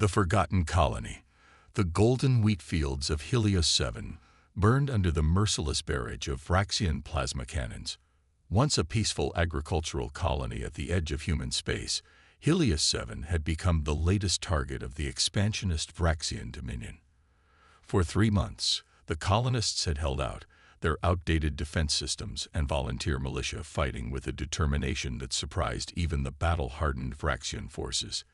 The Forgotten Colony. The golden wheat fields of Helios 7 burned under the merciless barrage of Vraxian plasma cannons. Once a peaceful agricultural colony at the edge of human space, Helios 7 had become the latest target of the expansionist Vraxian dominion. For 3 months, the colonists had held out, their outdated defense systems and volunteer militia fighting with a determination that surprised even the battle-hardened Vraxian forces.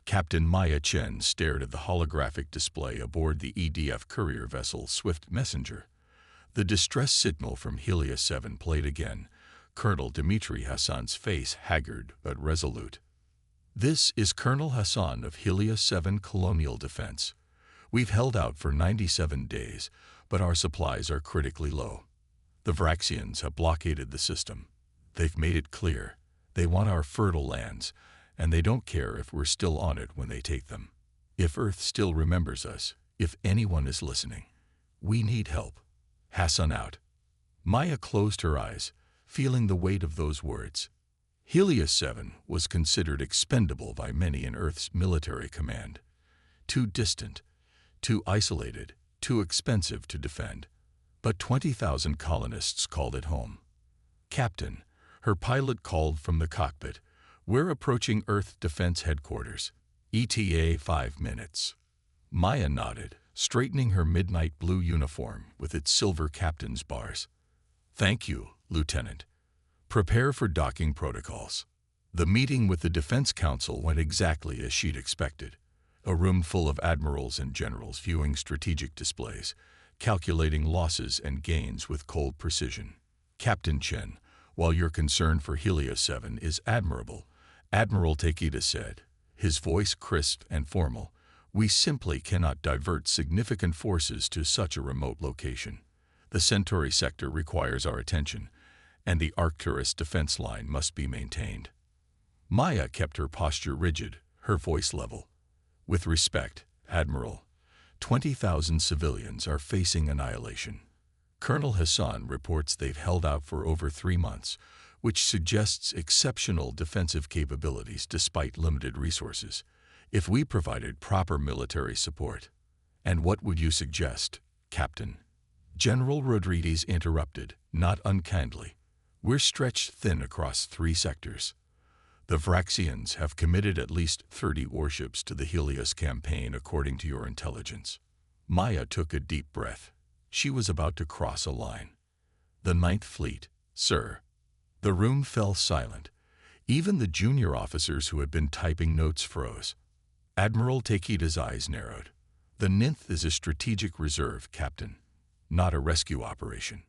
Captain Maya Chen stared at the holographic display aboard the EDF courier vessel Swift Messenger. The distress signal from Helios 7 played again, Colonel Dmitri Hassan's face haggard but resolute. "This is Colonel Hassan of Helios 7 Colonial Defense. We've held out for 97 days, but our supplies are critically low. The Vraxians have blockaded the system. They've made it clear. They want our fertile lands, and they don't care if we're still on it when they take them. If Earth still remembers us, if anyone is listening, we need help. Hassan out." Maya closed her eyes, feeling the weight of those words. Helios 7 was considered expendable by many in Earth's military command. Too distant, too isolated, too expensive to defend. But 20,000 colonists called it home. "Captain," her pilot called from the cockpit, "we're approaching Earth Defense Headquarters. ETA 5 minutes. Maya nodded, straightening her midnight blue uniform with its silver captain's bars. "Thank you, Lieutenant. Prepare for docking protocols." The meeting with the Defense Council went exactly as she'd expected. A room full of admirals and generals viewing strategic displays, calculating losses and gains with cold precision. "Captain Chen, while your concern for Helios 7 is admirable," Admiral Takeda said, his voice crisp and formal, "we simply cannot divert significant forces to such a remote location. The Centauri sector requires our attention, and the Arcturus defense line must be maintained." Maya kept her posture rigid, her voice level. "With respect, Admiral, 20,000 civilians are facing annihilation. Colonel Hassan reports they've held out for over 3 months, which suggests exceptional defensive capabilities despite limited resources. If we provided proper military support." "And what would you suggest, Captain?" General Rodriguez interrupted, not unkindly. "We're stretched thin across 3 sectors. The Vraxians have committed at least 30 warships to the Helios campaign according to your intelligence." Maya took a deep breath. She was about to cross a line. "The Ninth Fleet, sir." The room fell silent. Even the junior officers who had been typing notes froze. Admiral Takeda's eyes narrowed. "The Ninth is a strategic reserve, Captain, not a rescue operation."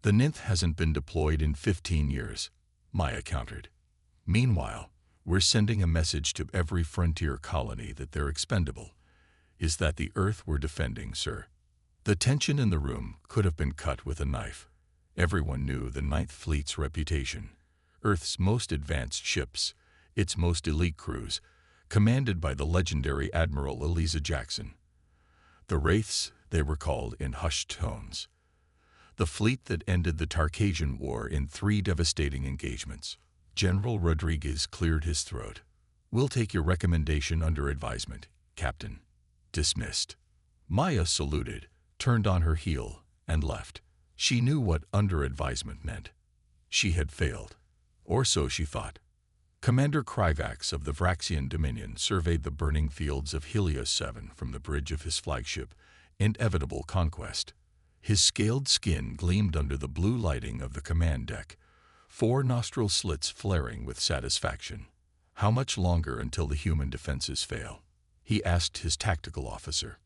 "The Ninth hasn't been deployed in 15 years, Maya countered. "Meanwhile, we're sending a message to every frontier colony that they're expendable. Is that the Earth we're defending, sir?" The tension in the room could have been cut with a knife. Everyone knew the Ninth Fleet's reputation. Earth's most advanced ships, its most elite crews, commanded by the legendary Admiral Eliza Jackson. The Wraiths, they were called in hushed tones. The fleet that ended the Tarkasian War in 3 devastating engagements. General Rodriguez cleared his throat. "We'll take your recommendation under advisement, Captain." Dismissed. Maya saluted, turned on her heel, and left. She knew what under advisement meant. She had failed. Or so she thought. Commander Kryvax of the Vraxian Dominion surveyed the burning fields of Helios 7 from the bridge of his flagship, Inevitable Conquest. His scaled skin gleamed under the blue lighting of the command deck, 4 nostril slits flaring with satisfaction. "How much longer until the human defenses fail?" he asked his tactical officer.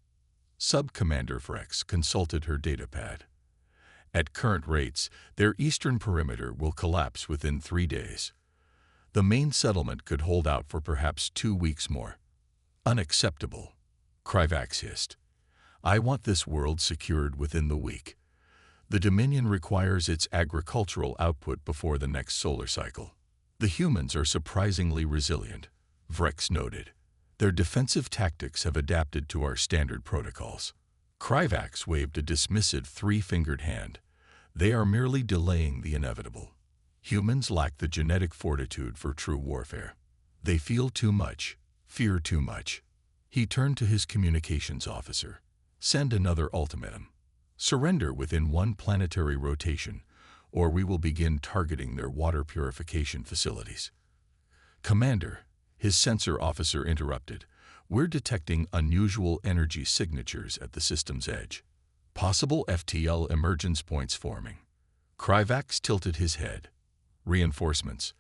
Sub-Commander Vrex consulted her datapad. "At current rates, their eastern perimeter will collapse within 3 days. The main settlement could hold out for perhaps 2 weeks more." "Unacceptable," Kryvax hissed. "I want this world secured within the week. The Dominion requires its agricultural output before the next solar cycle." "The humans are surprisingly resilient," Vrex noted. "Their defensive tactics have adapted to our standard protocols." Kryvax waved a dismissive 3-fingered hand. "They are merely delaying the inevitable. Humans lack the genetic fortitude for true warfare. They feel too much, fear too much. He turned to his communications officer. Send another ultimatum. Surrender within one planetary rotation, or we will begin targeting their water purification facilities. Commander, his sensor officer interrupted. We're detecting unusual energy signatures at the system's edge. Possible FTL emergence points forming. Kryvax tilted his head. Reinforcements.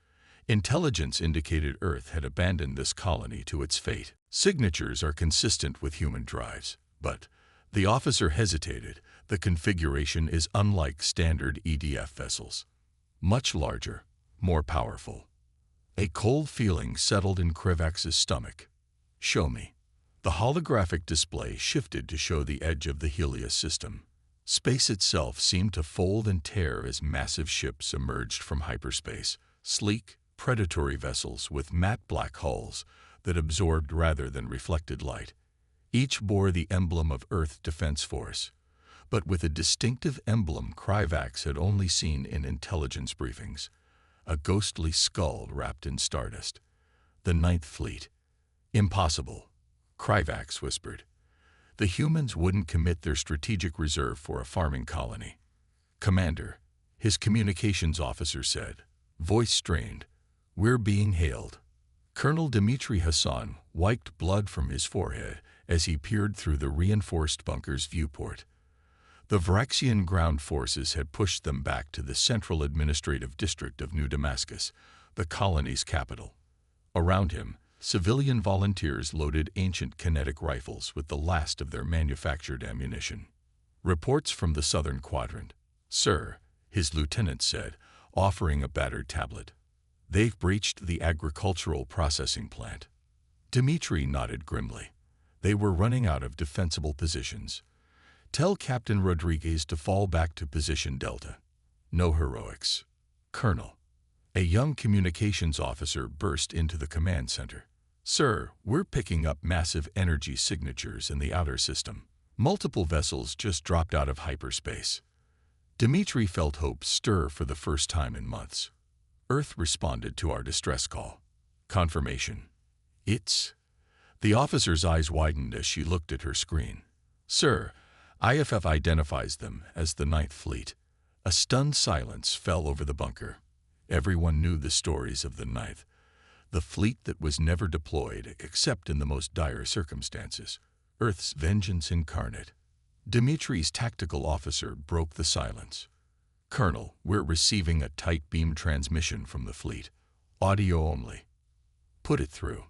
Intelligence indicated Earth had abandoned this colony to its fate. Signatures are consistent with human drives, but the officer hesitated. The configuration is unlike standard EDF vessels. Much larger, more powerful. A cold feeling settled in Kryvax's stomach. Show me. The holographic display shifted to show the edge of the Helios system. Space itself seemed to fold and tear as massive ships emerged from hyperspace, sleek, predatory vessels with matte black hulls that absorbed rather than reflected light. Each bore the emblem of Earth Defense Force, but with a distinctive emblem Kryvax had only seen in intelligence briefings. A ghostly skull wrapped in stardust. The Ninth Fleet. Impossible, Kryvax whispered. The humans wouldn't commit their strategic reserve for a farming colony. Commander, his communications officer said, voice strained. We're being hailed. Colonel Dmitry Hassan wiped blood from his forehead as he peered through the reinforced bunker's viewport. The Vraxian ground forces had pushed them back to the central administrative district of New Damascus, the colony's capital. Around him, civilian volunteers loaded ancient kinetic rifles with the last of their manufactured ammunition. Reports from the southern quadrant. Sir, his lieutenant said, offering a battered tablet. They've breached the agricultural processing plant. Dmitry nodded grimly. They were running out of defensible positions. Tell Captain Rodriguez to fall back to position Delta. No heroics. Colonel. A young communications officer burst into the command center. Sir, we're picking up massive energy signatures in the outer system. Multiple vessels just dropped out of hyperspace. Dmitry felt hope stir for the first time in months. Earth responded to our distress call. Confirmation. It's... The officer's eyes widened as she looked at her screen. Sir, IFF identifies them as the Ninth Fleet. A stunned silence fell over the bunker. Everyone knew the stories of the Ninth, the fleet that was never deployed except in the most dire circumstances, Earth's vengeance incarnate. Dmitry's tactical officer broke the silence. Colonel, we're receiving a tight beam transmission from the fleet. Audio only. Put it through.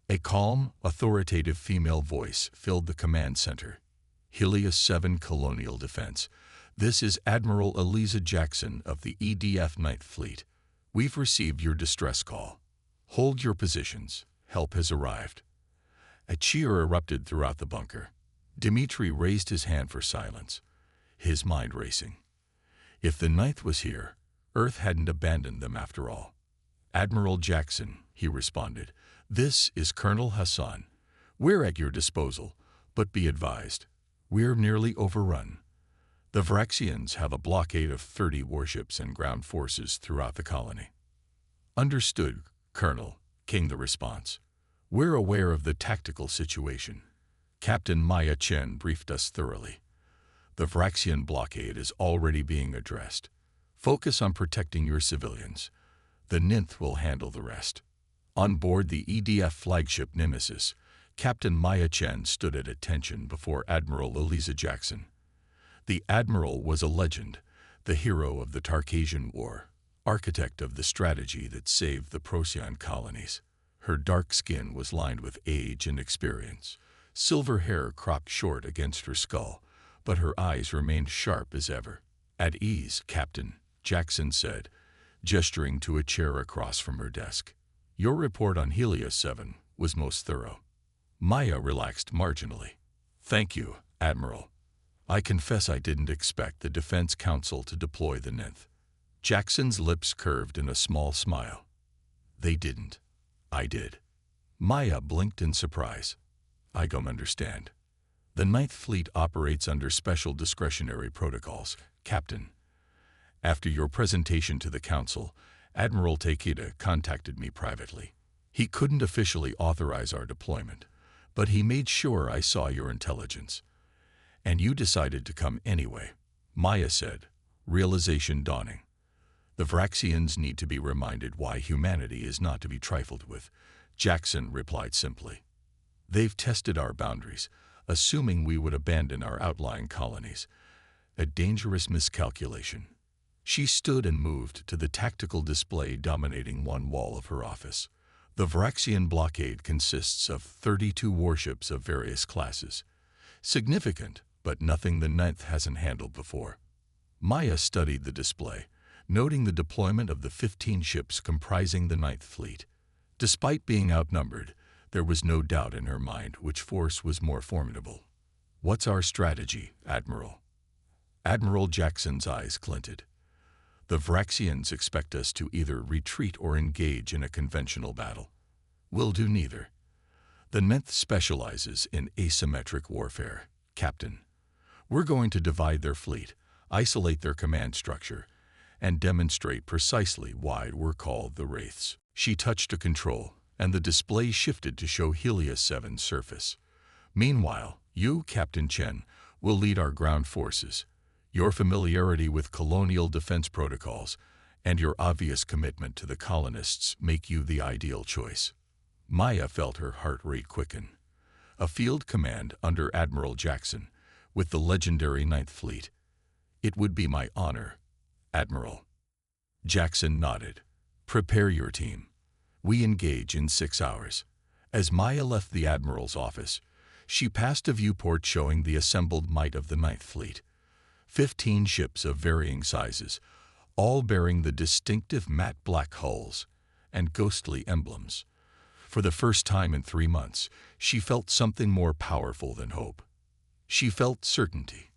A calm, authoritative female voice filled the command center. Helios 7 Colonial Defense. This is Admiral Eliza Jackson of the EDF Ninth Fleet. We've received your distress call. Hold your positions. Help has arrived. A cheer erupted throughout the bunker. Dmitry raised his hand for silence, his mind racing. If the Ninth was here, Earth hadn't abandoned them after all. Admiral Jackson, he responded, this is Colonel Hassan. We're at your disposal, but be advised, we're nearly overrun. The Vraxians have a blockade of 30 warships and ground forces throughout the colony. Understood, Colonel, came the response. We're aware of the tactical situation. Captain Maya Chen briefed us thoroughly. The Vraxian blockade is already being addressed. Focus on protecting your civilians. The Ninth will handle the rest. On board the EDF flagship Nemesis, Captain Maya Chen stood at attention before Admiral Eliza Jackson. The Admiral was a legend, the hero of the Tarkasian War, architect of the strategy that saved the Procyon colonies. Her dark skin was lined with age and experience. Silver hair cropped short against her skull, but her eyes remained sharp as ever. At ease, Captain, Jackson said, gesturing to a chair across from her desk. Your report on Helios 7 was most thorough. Maya relaxed marginally. Thank you, Admiral. I confess I didn't expect the Defense Council to deploy the Ninth. Jackson's lips curved in a small smile. They didn't. I did. Maya blinked in surprise. I don't understand. The Ninth Fleet operates under special discretionary protocols, Captain. After your presentation to the Council, Admiral Takeda contacted me privately. He couldn't officially authorize our deployment, But he made sure I saw your intelligence. And you decided to come anyway, Maya said, realization dawning. The Vraxians need to be reminded why humanity is not to be trifled with, Jackson replied simply. They've tested our boundaries, assuming we would abandon our outlying colonies. A dangerous miscalculation. She stood and moved to the tactical display dominating one wall of her office. The Vraxian blockade consists of 32 warships of various classes. Significant, but nothing the Ninth hasn't handled before. Maya studied the display, noting the deployment of the 15 ships comprising the Ninth Fleet. Despite being outnumbered, there was no doubt in her mind which force was more formidable. What's our strategy, Admiral? Admiral Jackson's eyes glinted. The Vraxians expect us to either retreat or engage in a conventional battle. We'll do neither. The Ninth specializes in asymmetric warfare, Captain. We're going to divide their fleet, isolate their command structure, and demonstrate precisely why we're called the Wraiths. She touched a control, and the display shifted to show Helios 7's surface. Meanwhile, you, Captain Chen, will lead our ground forces. Your familiarity with colonial defense protocols and your obvious commitment to the colonists make you the ideal choice. Maya felt her heart rate quicken. A field command under Admiral Jackson, with the legendary Ninth Fleet. It would be my honor, Admiral. Jackson nodded. Prepare your team. We engage in 6 hours. As Maya left the Admiral's office, she passed a viewport showing the assembled might of the Ninth Fleet. 15 ships of varying sizes, all bearing the distinctive matte black hulls and ghostly emblems. For the first time in 3 months, she felt something more powerful than hope. She felt certainty.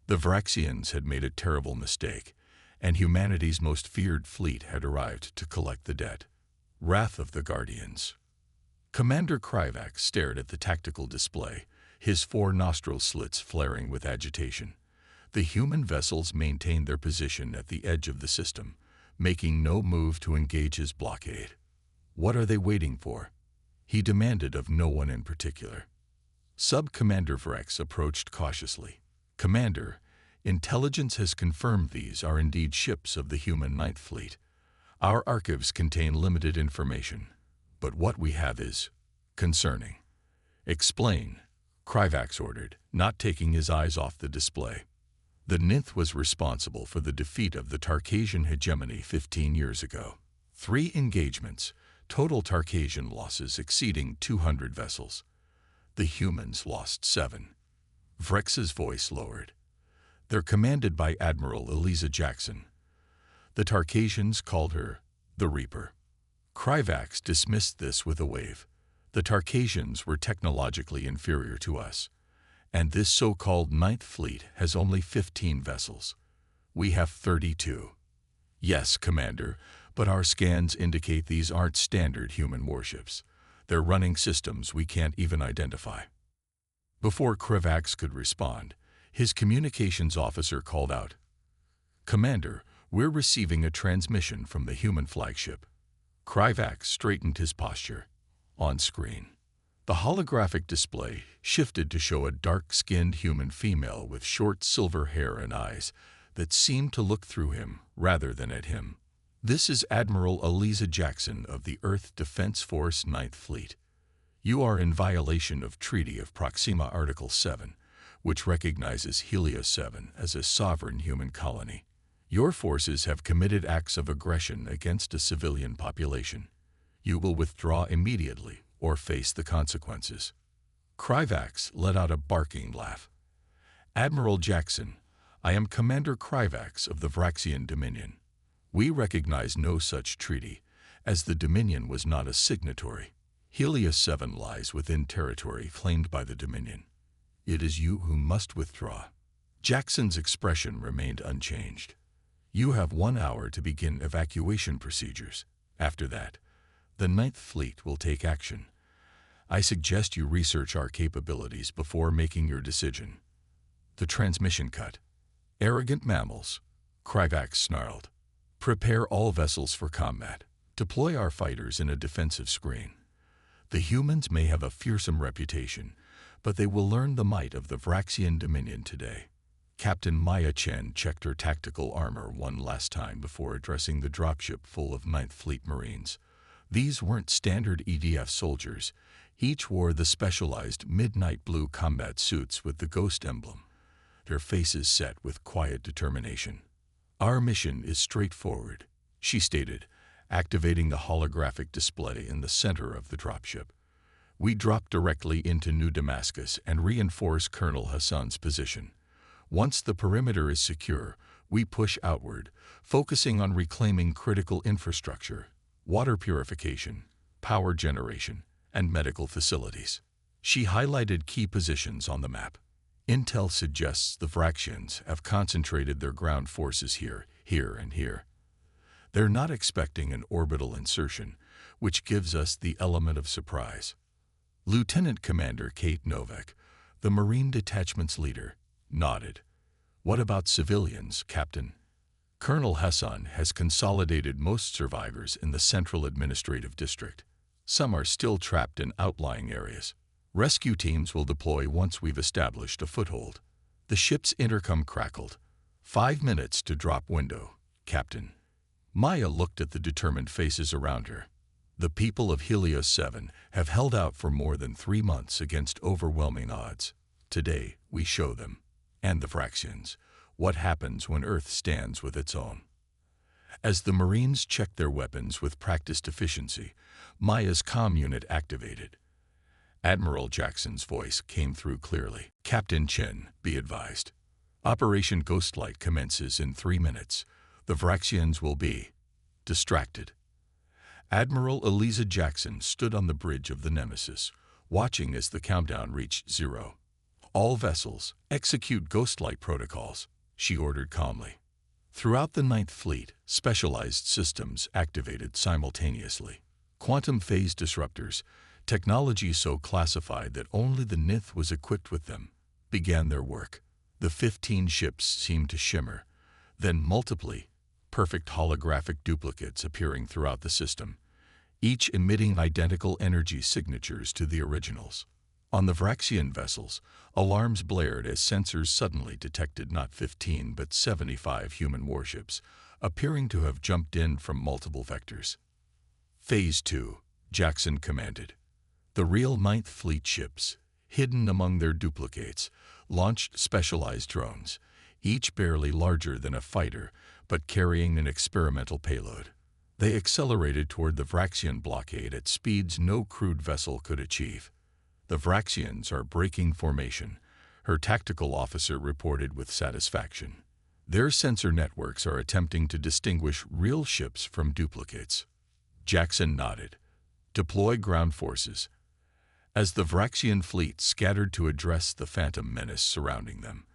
The Vraxians had made a terrible mistake, and humanity's most feared fleet had arrived to collect the debt. Wrath of the Guardians. Commander Kryvax stared at the tactical display, his 4 nostril slits flaring with agitation. The human vessels maintained their position at the edge of the system, making no move to engage his blockade. What are they waiting for? He demanded of no one in particular. Sub-Commander Vrex approached cautiously. Commander, intelligence has confirmed these are indeed ships of the human Ninth Fleet. Our archives contain limited information, but what we have is concerning. Explain, Kryvax ordered, not taking his eyes off the display. The Ninth was responsible for the defeat of the Tarkasian hegemony 15 years ago. 3 engagements, total Tarkasian losses exceeding 200 vessels. The humans lost 7. Vrex's voice lowered. They're commanded by Admiral Eliza Jackson. The Tarkasians called her the Reaper. Kryvax dismissed this with a wave. The Tarkasians were technologically inferior to us, and this so-called Ninth Fleet has only 15 vessels. We have 32. Yes, Commander, but our scans indicate these aren't standard human warships. They're running systems we can't even identify. Before Kryvax could respond, his communications officer called out, Commander, we're receiving a transmission from the human flagship. Kryvax straightened his posture. On screen, the holographic display shifted to show a dark-skinned human female with short silver hair and eyes that seemed to look through him rather than at him. This is Admiral Eliza Jackson of the Earth Defense Force Ninth Fleet. You are in violation of Treaty of Proxima Article 7, which recognizes Helios 7 as a sovereign human colony. Your forces have committed acts of aggression against a civilian population. You will withdraw immediately or face the consequences. Kryvax let out a barking laugh. Admiral Jackson, I am Commander Kryvax of the Vraxian Dominion. We recognize no such treaty, as the Dominion was not a signatory. Helios 7 lies within territory claimed by the Dominion. It is you who must withdraw. Jackson's expression remained unchanged. You have 1 hour to begin evacuation procedures. After that, the Ninth Fleet will take action. I suggest you research our capabilities before making your decision. The transmission cut. Arrogant mammals, Kryvax snarled. Prepare all vessels for combat. Deploy our fighters in a defensive screen. The humans may have a fearsome reputation, but they will learn the might of the Vraxian Dominion today. Captain Maya Chen checked her tactical armor one last time before addressing the dropship full of Ninth Fleet Marines. These weren't standard EDF soldiers. Each wore the specialized midnight blue combat suits with the ghost emblem, their faces set with quiet determination. "Our mission is straightforward," she stated, activating the holographic display in the center of the dropship. "We drop directly into New Damascus and reinforce Colonel Hassan's position. Once the perimeter is secure, we push outward, focusing on reclaiming critical infrastructure, water purification, power generation, and medical facilities." She highlighted key positions on the map. "Intel suggests the Vraxians have concentrated their ground forces here, and here. They're not expecting an orbital insertion, which gives us the element of surprise." Lieutenant Commander Kate Novak, the Marine Detachment's leader, nodded. "What about civilians, Captain?" "Colonel Hassan has consolidated most survivors in the Central Administrative District. Some are still trapped in outlying areas. Rescue teams will deploy once we've established a foothold." The ship's intercom crackled. 5 minutes to drop window, Captain." Maya looked at the determined faces around her. "The people of Helios 7 have held out for more than 3 months against overwhelming odds. Today, we show them, and the Vraxians, what happens when Earth stands with its own." As the Marines checked their weapons with practiced efficiency, Maya's comm unit activated. Admiral Jackson's voice came through clearly. "Captain Chen, be advised. Operation Ghostlight commences in 3 minutes. The Vraxians will be distracted." Admiral Eliza Jackson stood on the bridge of the Nemesis, watching as the countdown reached 0. "All vessels, execute Ghostlight protocols," she ordered calmly. Throughout the Ninth Fleet, specialized systems activated simultaneously. Quantum phase disruptors, technology so classified that only the Nith was equipped with them, began their work. The 15 ships seemed to shimmer, then multiply, perfect holographic duplicates appearing throughout the system, each emitting identical energy signatures to the originals. On the Vraxian vessels, alarms blared as sensors suddenly detected not 15 but 75 human warships, appearing to have jumped in from multiple vectors. "Phase 2, Jackson commanded. The real Ninth Fleet ships, hidden among their duplicates, launched specialized drones, each barely larger than a fighter, but carrying an experimental payload. They accelerated toward the Vraxian blockade at speeds no crewed vessel could achieve. "The Vraxians are breaking formation," her tactical officer reported with satisfaction. "Their sensor networks are attempting to distinguish real ships from duplicates." Jackson nodded. "Deploy ground forces." As the Vraxian fleet scattered to address the phantom menace surrounding them,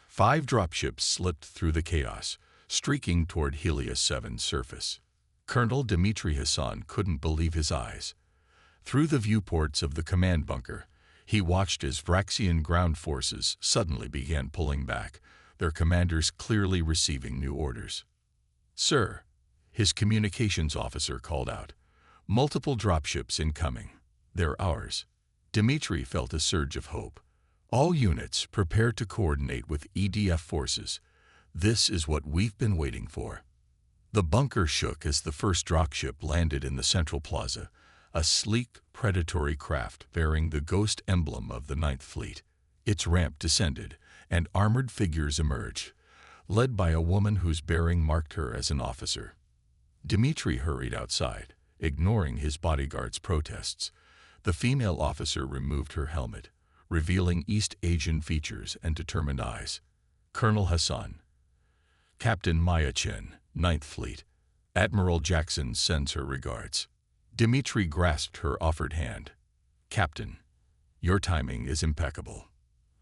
5 dropships slipped through the chaos, streaking toward Helios 7's surface. Colonel Dmitri Hassan couldn't believe his eyes. Through the viewports of the command bunker, he watched as Vraxian ground forces suddenly began pulling back, their commanders clearly receiving new orders. "Sir," his communications officer called out, "multiple dropships incoming. They're ours." Dmitri felt a surge of hope. "All units, prepare to coordinate with EDF forces. This is what we've been waiting for." The bunker shook as the first dropship landed in the central plaza, a sleek, predatory craft bearing the ghost emblem of the Ninth Fleet. Its ramp descended, and armored figures emerged, led by a woman whose bearing marked her as an officer. Dmitri hurried outside, ignoring his bodyguard's protests. The female officer removed her helmet, revealing East Asian features and determined eyes. "Colonel Hassan." "Captain Maya Chen, Ninth Fleet. Admiral Jackson sends her regards." Dmitri grasped her offered hand. "Captain, your timing is impeccable.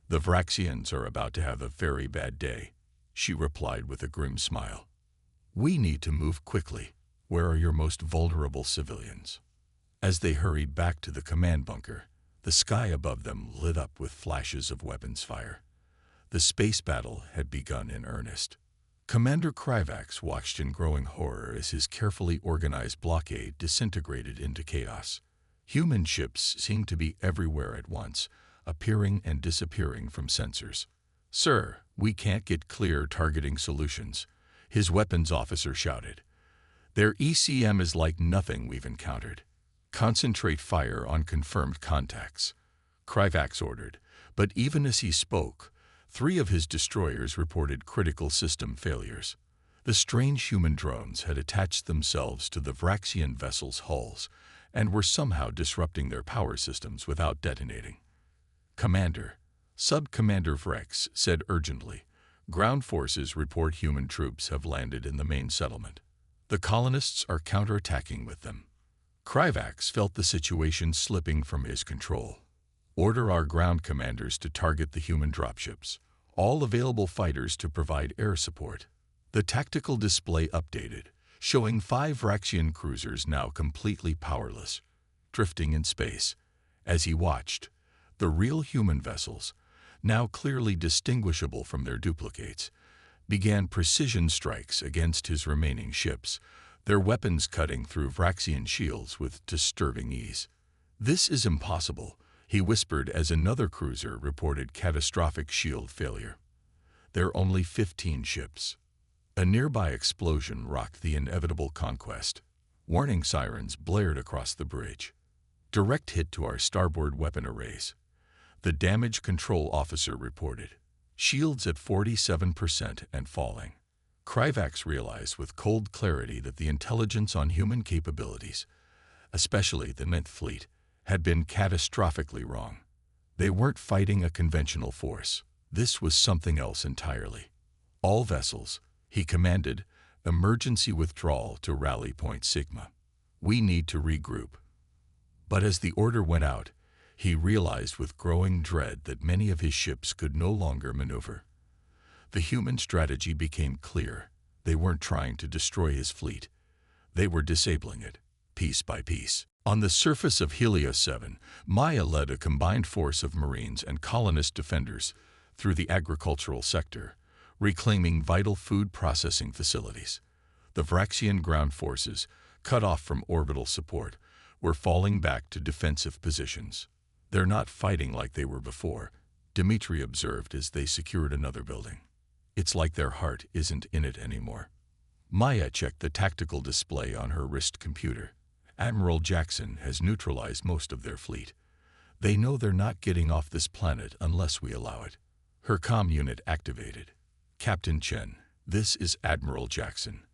The Vraxians are about to have a very bad day," she replied with a grim smile. "We need to move quickly. Where are your most vulnerable civilians?" As they hurried back to the command bunker, the sky above them lit up with flashes of weapons fire. The space battle had begun in earnest. Commander Kryvax watched in growing horror as his carefully organized blockade disintegrated into chaos. Human ships seemed to be everywhere at once, appearing and disappearing from sensors. "Sir, we can't get clear targeting solutions," his weapons officer shouted. "Their ECM is like nothing we've encountered. Concentrate fire on confirmed contacts," Kryvax ordered, but even as he spoke, 3 of his destroyers reported critical system failures. The strange human drones had attached themselves to the Vraxian vessels' hulls and were somehow disrupting their power systems without detonating. "Commander," Sub-Commander Vrex said urgently, "ground forces report human troops have landed in the main settlement. The colonists are counterattacking with them." Kryvax felt the situation slipping from his control. "Order our ground commanders to target the human dropships. All available fighters to provide air support." The tactical display updated, showing 5 Vraxian cruisers now completely powerless, drifting in space. As he watched, the real human vessels, now clearly distinguishable from their duplicates, began precision strikes against his remaining ships, their weapons cutting through Vraxian shields with disturbing ease. "This is impossible," he whispered as another cruiser reported catastrophic shield failure. "There are only 15 ships." A nearby explosion rocked the inevitable conquest. Warning sirens blared across the bridge. "Direct hit to our starboard weapon arrays," the damage control officer reported. "Shields at 47% and falling." Kryvax realized with cold clarity that the intelligence on human capabilities, especially the 9th Fleet, had been catastrophically wrong. They weren't fighting a conventional force. This was something else entirely. "All vessels," he commanded, "emergency withdrawal to Rally Point Sigma. We need to regroup." But as the order went out, he realized with growing dread that many of his ships could no longer maneuver. The human strategy became clear. They weren't trying to destroy his fleet. They were disabling it, piece by piece. On the surface of Helios 7, Maya led a combined force of Marines and colonist defenders through the agricultural sector, reclaiming vital food processing facilities. The Vraxian ground forces, cut off from orbital support, were falling back to defensive positions. "They're not fighting like they were before," Dmitri observed as they secured another building. "It's like their heart isn't in it anymore." Maya checked the tactical display on her wrist computer. "Admiral Jackson has neutralized most of their fleet. They know they're not getting off this planet unless we allow it." Her comm unit activated. "Captain Chen, this is Admiral Jackson.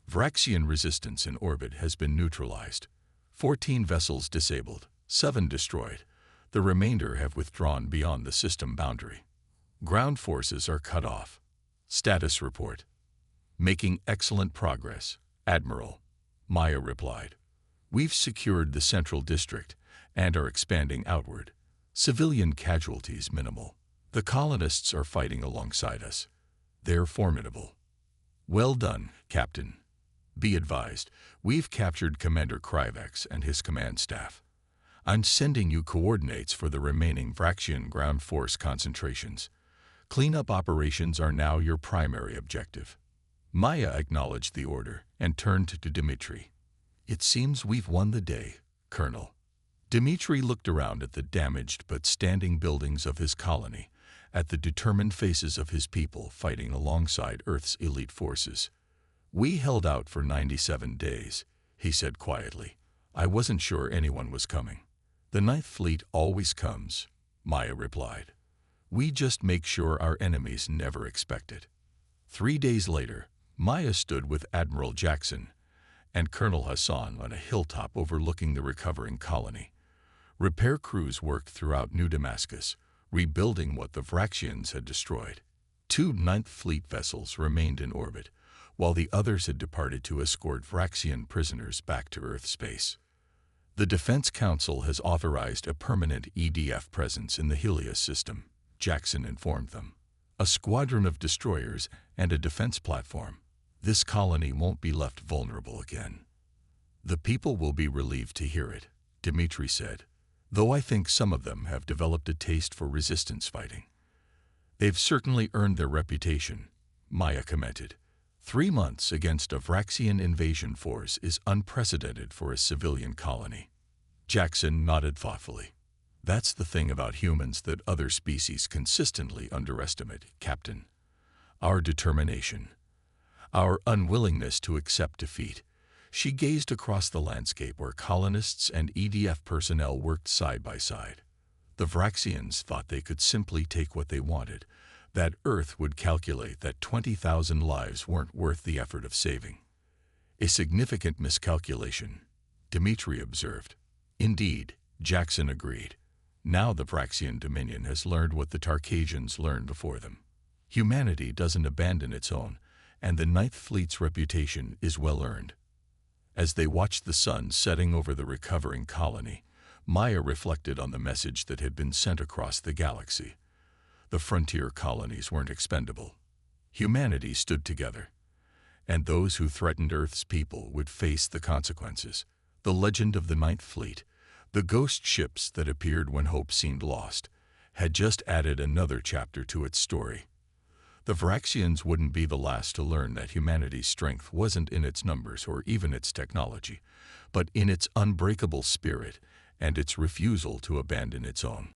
Vraxian resistance in orbit has been neutralized. 14 vessels disabled, 7 destroyed. The remainder have withdrawn beyond the system boundary. Ground forces are cut off. Status report." "Making excellent progress, Admiral," Maya replied. "We've secured the central district and are expanding outward. Civilian casualties minimal. The colonists are fighting alongside us. They're formidable." "Well done, Captain. Be advised, we've captured Commander Kryvax and his command staff. I'm sending you coordinates for the remaining Vraxian ground force concentrations. Cleanup operations are now your primary objective." Maya acknowledged the order and turned to Dmitri. "It seems we've won the day, Colonel." Dmitri looked around at the damaged but standing buildings of his colony, at the determined faces of his people fighting alongside Earth's elite forces. "We held out for 97 days, he said quietly. "I wasn't sure anyone was coming." "The 9th Fleet always comes," Maya replied. "We just make sure our enemies never expect it." 3 days later, Maya stood with Admiral Jackson and Colonel Hassan on a hilltop overlooking the recovering colony. Repair crews worked throughout New Damascus, rebuilding what the Vraxians had destroyed. 2 9th Fleet vessels remained in orbit, while the others had departed to escort Vraxian prisoners back to Earth space. "The Defense Council has authorized a permanent EDF presence in the Helios system," Jackson informed them. "A squadron of destroyers and a defense platform. This colony won't be left vulnerable again." "The people will be relieved to hear it," Dmitri said, "though I think some of them have developed a taste for resistance fighting." "They've certainly earned their reputation," Maya commented. 3 months against a Vraxian invasion force is unprecedented for a civilian colony. Jackson nodded thoughtfully. That's the thing about humans that other species consistently underestimate, Captain. Our determination. Our unwillingness to accept defeat. She gazed across the landscape where colonists and EDF personnel worked side by side. The Vraxians thought they could simply take what they wanted, that Earth would calculate that 20,000 lives weren't worth the effort of saving. A significant miscalculation, Dmitri observed. Indeed, Jackson agreed. Now the Vraxian Dominion has learned what the Tarkasians learned before them. Humanity doesn't abandon its own, and the Ninth Fleet's reputation is well earned. As they watched the sun setting over the recovering colony, Maya reflected on the message that had been sent across the galaxy. The frontier colonies weren't expendable. Humanity stood together, and those who threatened Earth's people would face the consequences. The legend of the Ninth Fleet, the ghost ships that appeared when hope seemed lost, had just added another chapter to its story. The Vraxians wouldn't be the last to learn that humanity's strength wasn't in its numbers or even its technology, but in its unbreakable spirit and its refusal to abandon its own.